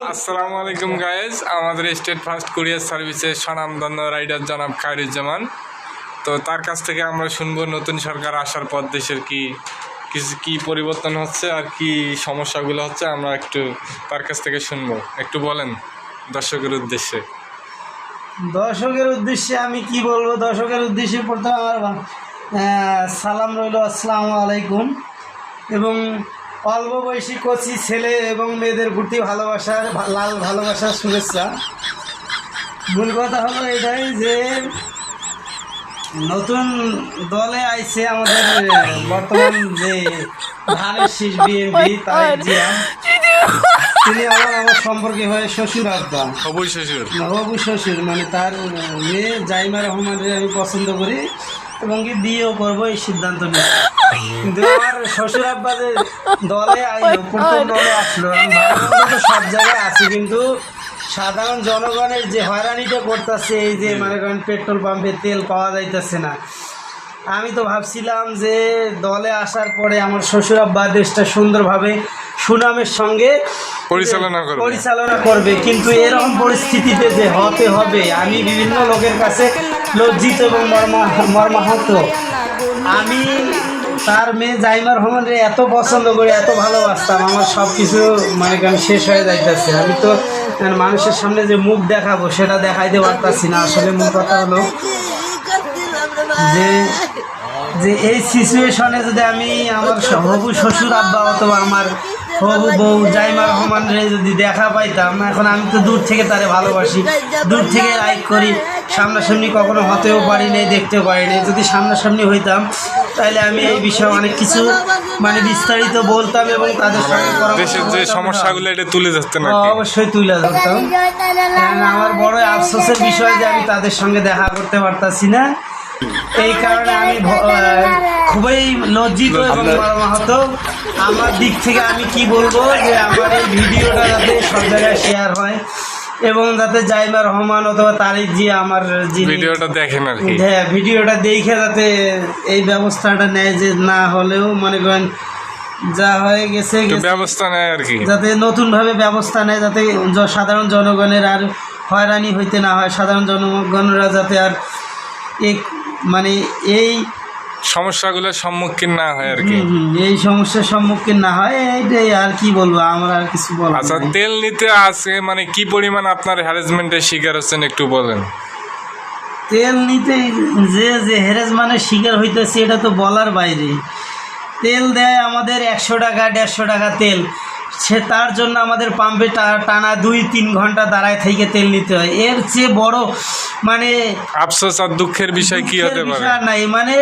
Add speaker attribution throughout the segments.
Speaker 1: আসসালামু আলাইকুম গাইজ, আমাদের স্টেট ফার্স্ট কুরিয়ার সার্ভিসের স্বনামধন্য রাইডার জনাব খায়রুজ্জামান। তো তার কাছ থেকে আমরা শুনবো নতুন সরকার আসার পর দেশের কি পরিবর্তন হচ্ছে আর কি সমস্যাগুলো হচ্ছে, আমরা একটু তার কাছ থেকে শুনবো। একটু বলেন দর্শকের উদ্দেশ্যে।
Speaker 2: আমি কি বলবো, দর্শকের উদ্দেশ্যে প্রথমে আমার সালাম রইল, আসসালামু আলাইকুম। এবং অল্প বয়সী কচি ছেলে এবং মেয়েদের প্রতি ভালোবাসার শুভেচ্ছা। মূল কথা হলো এটাই যে নতুন দলে আইছে আমাদের বর্তমান যে ধানের শীষ বিএনপি তারেক জিয়া, তিনি আমার সম্পর্কে হয় শ্বশুর আব্বা, হবু শ্বশুর, মানে তার মেয়ে জাইমা রহমানের আমি পছন্দ করি এবং কি বিয়েও করবো এই সিদ্ধান্ত নিই। কিন্তু আমার শ্বশুর আব্বা যে দলে আইলো, প্রথম দলে আসলো, আমি তো সব জায়গায় আছি, কিন্তু সাধারণ জনগণের যে হয়রানিটা করতেছে, এই যে মনে করেন পেট্রোল পাম্পে তেল পাওয়া যাইতেছে না, আমি তো ভাবছিলাম যে দলে আসার পরে আমার শ্বশুর আব্বা দেশটা সুন্দরভাবে সুনামের সঙ্গে পরিচালনা করবে, কিন্তু এরকম পরিস্থিতিতে যে হতে হবে আমি বিভিন্ন লোকের কাছে লজ্জিত এবং মর্মাহত। আমি তার মেয়ে জাইমা রহমানের এত পছন্দ করি, এত ভালোবাসতাম, আমার সব কিছু মানে কেন শেষ হয়ে যাইতেছে। আমি তো মানুষের সামনে যে মুখ দেখাবো সেটা দেখাইতে পারতাছি না। আসলে মূল কথা হলো যে এই সিচুয়েশনে যদি আমি আমার হবু শ্বশুর আব্বা অথবা আমার হবু বউ জাইমা রহমানরে যদি দেখা পাইতাম, এখন আমি তো দূর থেকে তারে ভালোবাসি, দূর থেকে লাইক করি, সামনাসামনি কখনো হতেও পারি নাই, দেখতেও পারি নাই। যদি সামনাসামনি হইতাম তাহলে আমি এই বিষয়ে অনেক কিছু মানে বিস্তারিত বলতাম এবং তাদের সঙ্গে
Speaker 1: দেশের যে সমস্যাগুলো এটা তুলে ধরতেন,
Speaker 2: অবশ্যই তুলে ধরতাম। আমার বড় আফসোসের বিষয় যে আমি তাদের সঙ্গে দেখা করতে পারতাছি না। এই কারণে আমি খুবই লজ্জিত এবং মর্মাহত। আমার দিক থেকে আমি কি বলবো যে আমার এই ভিডিওটা যাতে সব জায়গায় শেয়ার হয় এবং যাতে জাইমা রহমান অথবা তারেক জি আমার
Speaker 1: ভিডিওটা দেখেন আর কি,
Speaker 2: হ্যাঁ ভিডিওটা দেখে যাতে এই ব্যবস্থাটা নেয়, যে না হলেও মনে করেন যা হয়ে গেছে
Speaker 1: ব্যবস্থা নেয় আর কি,
Speaker 2: যাতে নতুনভাবে ব্যবস্থা নেয়, যাতে সাধারণ জনগণের আর হয়রানি হইতে না হয়, সাধারণ জনগণরা যাতে আর মানে এই
Speaker 1: সমস্যাগুলোর সম্মুখীন না হয় আর কি,
Speaker 2: এই সমস্যার সম্মুখীন না হয়, এইটাই আর কি বলবো, আমরা আর কিছু বলবো।
Speaker 1: আচ্ছা, তেল নিতে আসে মানে কি পরিমাণ আপনার হ্যারাসমেন্টের শিকার হচ্ছেন একটু বলেন।
Speaker 2: তেল নিতে যে হ্যারাসমেন্টের শিকার হইতেছে এটা তো বলার বাইরে। তেল দেয় আমাদের 100 টাকা 150 টাকা তেল, সে তার জন্য আমাদের পাম্পে টানা 2-3 ঘন্টা দাঁড়ায় থেকে তেল নিতে হয়। এর চেয়ে বড় মানে
Speaker 1: আফসোস আর দুঃখের বিষয় কি হতে পারে
Speaker 2: নাই। মানে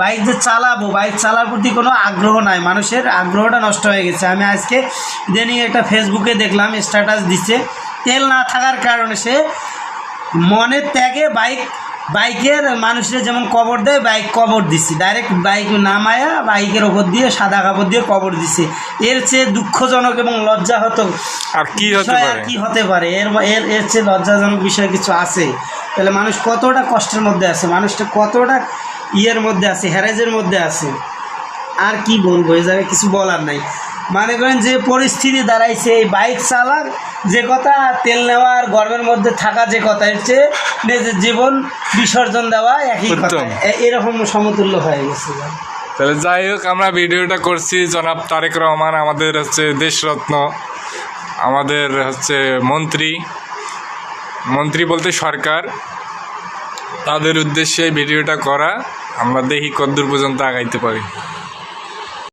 Speaker 2: বাইক যে চালাবো, বাইক চালার প্রতি কোনো আগ্রহ নাই, মানুষের আগ্রহটা নষ্ট হয়ে গেছে। আমি আজকে দিনই একটা ফেসবুকে দেখলাম, স্ট্যাটাস দিচ্ছে, তেল না থাকার কারণে সে মনের ত্যাগে বাইকের মানুষের যেমন কবর দেয়, বাইক কবর দিচ্ছে, ডাইরেক্ট বাইক নামায়া বাইকের ওপর দিয়ে সাদা কাপড় দিয়ে কবর দিচ্ছে। এর চেয়ে দুঃখজনক এবং লজ্জা হতো
Speaker 1: আর কি
Speaker 2: হতে পারে? এর চেয়ে লজ্জাজনক বিষয় কিছু আছে? তাহলে মানুষ কতটা কষ্টের মধ্যে আছে, মানুষটা কতটা ইয়ের মধ্যে আছে, হ্যারেজের মধ্যে আছে। আর কি বলবো, এই জায়গায় কিছু বলার নাই। মনে করেন যে পরিস্থিতি দাঁড়াইছে, এই বাইক চালার যে কথা, তেল নেওয়া আর গর্বের মধ্যে থাকা যে কথা, এর চেয়ে নিজের জীবন বিসর্জন দেওয়া একই কথা, এরকম সমতুল্য হয়ে গেছে।
Speaker 1: তাহলে যাই হোক, আমরা ভিডিওটা করছি জনাব তারেক রহমান, আমাদের হচ্ছে দেশরত্ন, আমাদের হচ্ছে মন্ত্রী বলতে সরকার, তাদের উদ্দেশ্যে ভিডিওটা করা। আমরা দেখি কতদূর পর্যন্ত আগাইতে পারি।